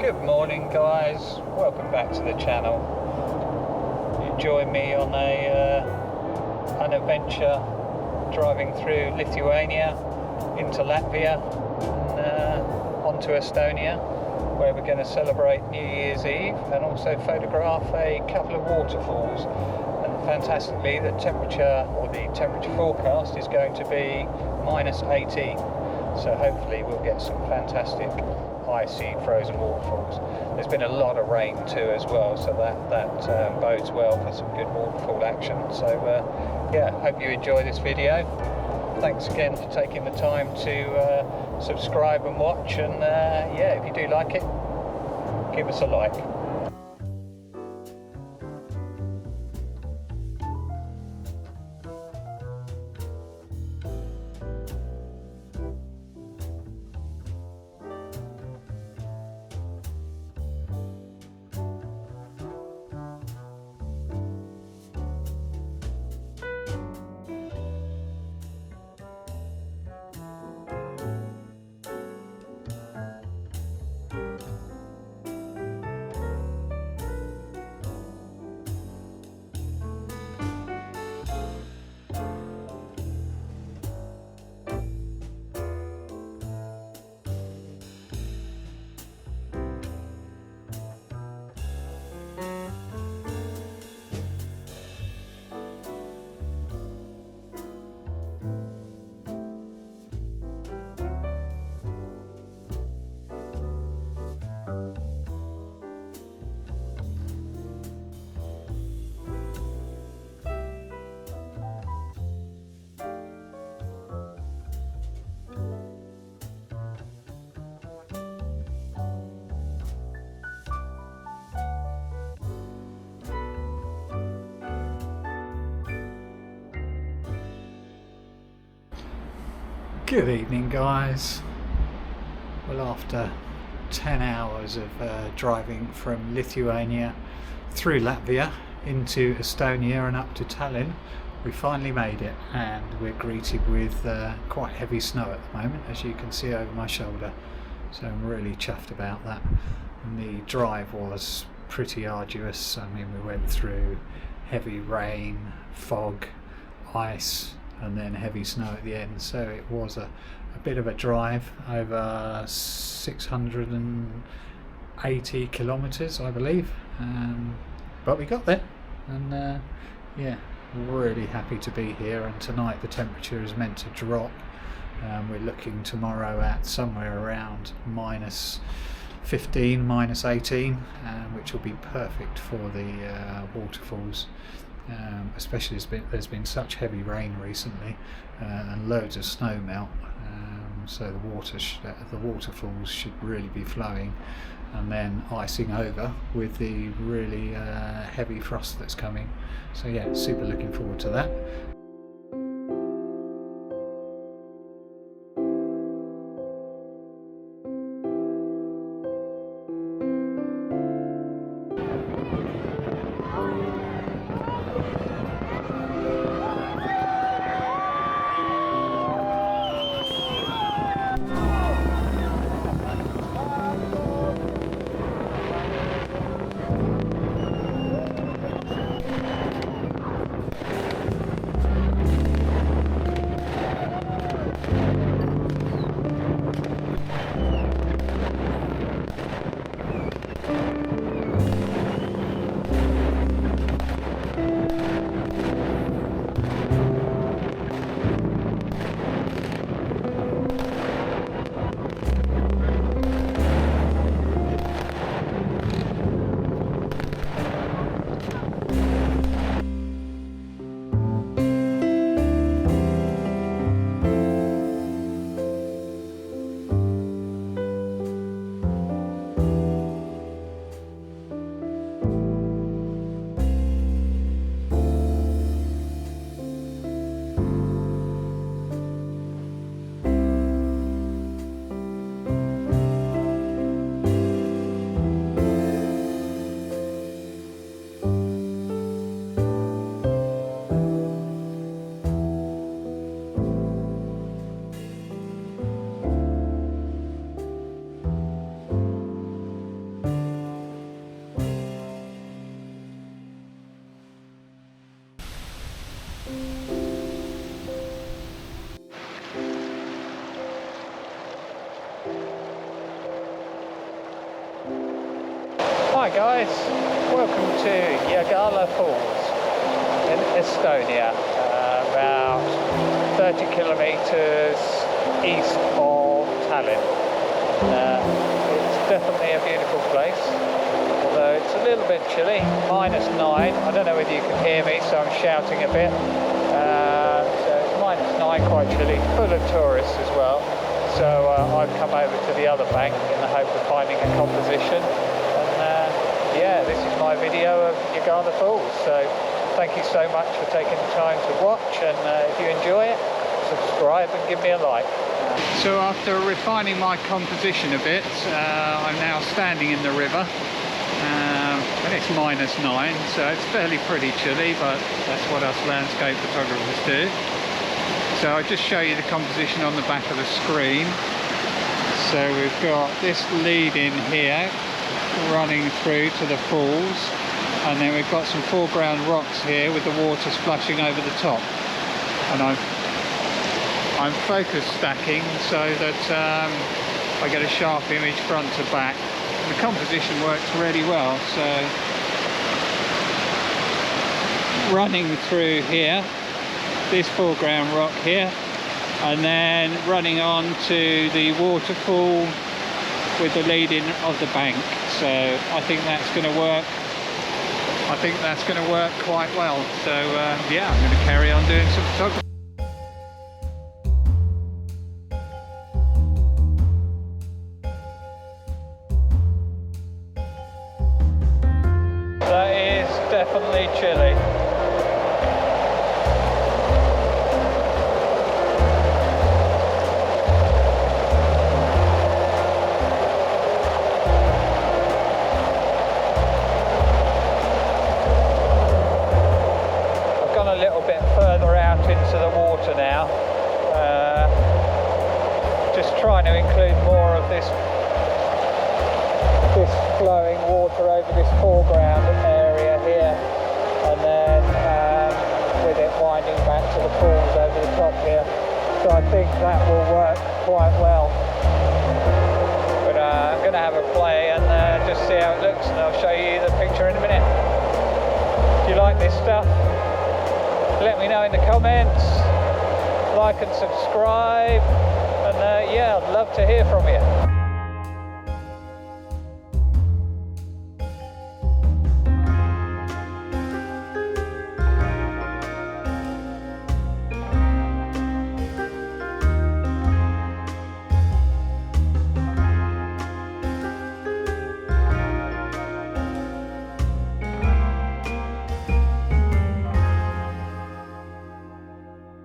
Good morning guys, welcome back to the channel. You join me on an adventure driving through Lithuania into Latvia and onto Estonia, where we're going to celebrate New Year's Eve and also photograph a couple of waterfalls. And fantastically, the temperature forecast is going to be -18, so hopefully we'll get some fantastic icy frozen waterfalls. There's been a lot of rain too as well, so that bodes well for some good waterfall action. So yeah, hope you enjoy this video. Thanks again for taking the time to subscribe and watch, and yeah, if you do like it, give us a like. Good evening guys. Well, after 10 hours of driving from Lithuania through Latvia into Estonia and up to Tallinn, we finally made it, and we're greeted with quite heavy snow at the moment, as you can see over my shoulder, so I'm really chuffed about that. And the drive was pretty arduous. I mean, we went through heavy rain, fog, ice, and then heavy snow at the end, so it was a bit of a drive, over 680 kilometres I believe, but we got there, and yeah, really happy to be here. And tonight the temperature is meant to drop. We're looking tomorrow at somewhere around -15, -18, which will be perfect for the waterfalls. Especially there's been such heavy rain recently, and loads of snow melt, so the waterfalls should really be flowing and then icing over with the really heavy frost that's coming. So yeah, super looking forward to that. Hi guys, welcome to Jägala Falls in Estonia, about 30 kilometres east of Tallinn. It's definitely a beautiful place, although it's a little bit chilly, -9. I don't know whether you can hear me, so I'm shouting a bit. So it's -9, quite chilly, full of tourists as well. So I've come over to the other bank in the hope of finding a composition. And yeah, this is my video of Jägala Falls. So thank you so much for taking the time to watch, and if you enjoy it, subscribe and give me a like. So after refining my composition a bit, I'm now standing in the river. And it's -9, so it's fairly pretty chilly, but that's what us landscape photographers do. So I'll just show you the composition on the back of the screen. So we've got this lead in here running through to the falls, and then we've got some foreground rocks here with the water splashing over the top. And I'm focus stacking so that I get a sharp image front to back. The composition works really well. So running through here, this foreground rock here, and then running on to the waterfall with the leading of the bank. So I think that's going to work. I think that's going to work quite well. So yeah, I'm going to carry on doing some photography. That is definitely chilly. Into the water now, just trying to include more of this flowing water over this foreground area here, and then with it winding back to the falls over the top here. So I think that will work quite well. But I'm going to have a play and just see how it looks, and I'll show you the picture in a minute. Do you like this stuff? Let me know in the comments, like and subscribe, and yeah, I'd love to hear from you.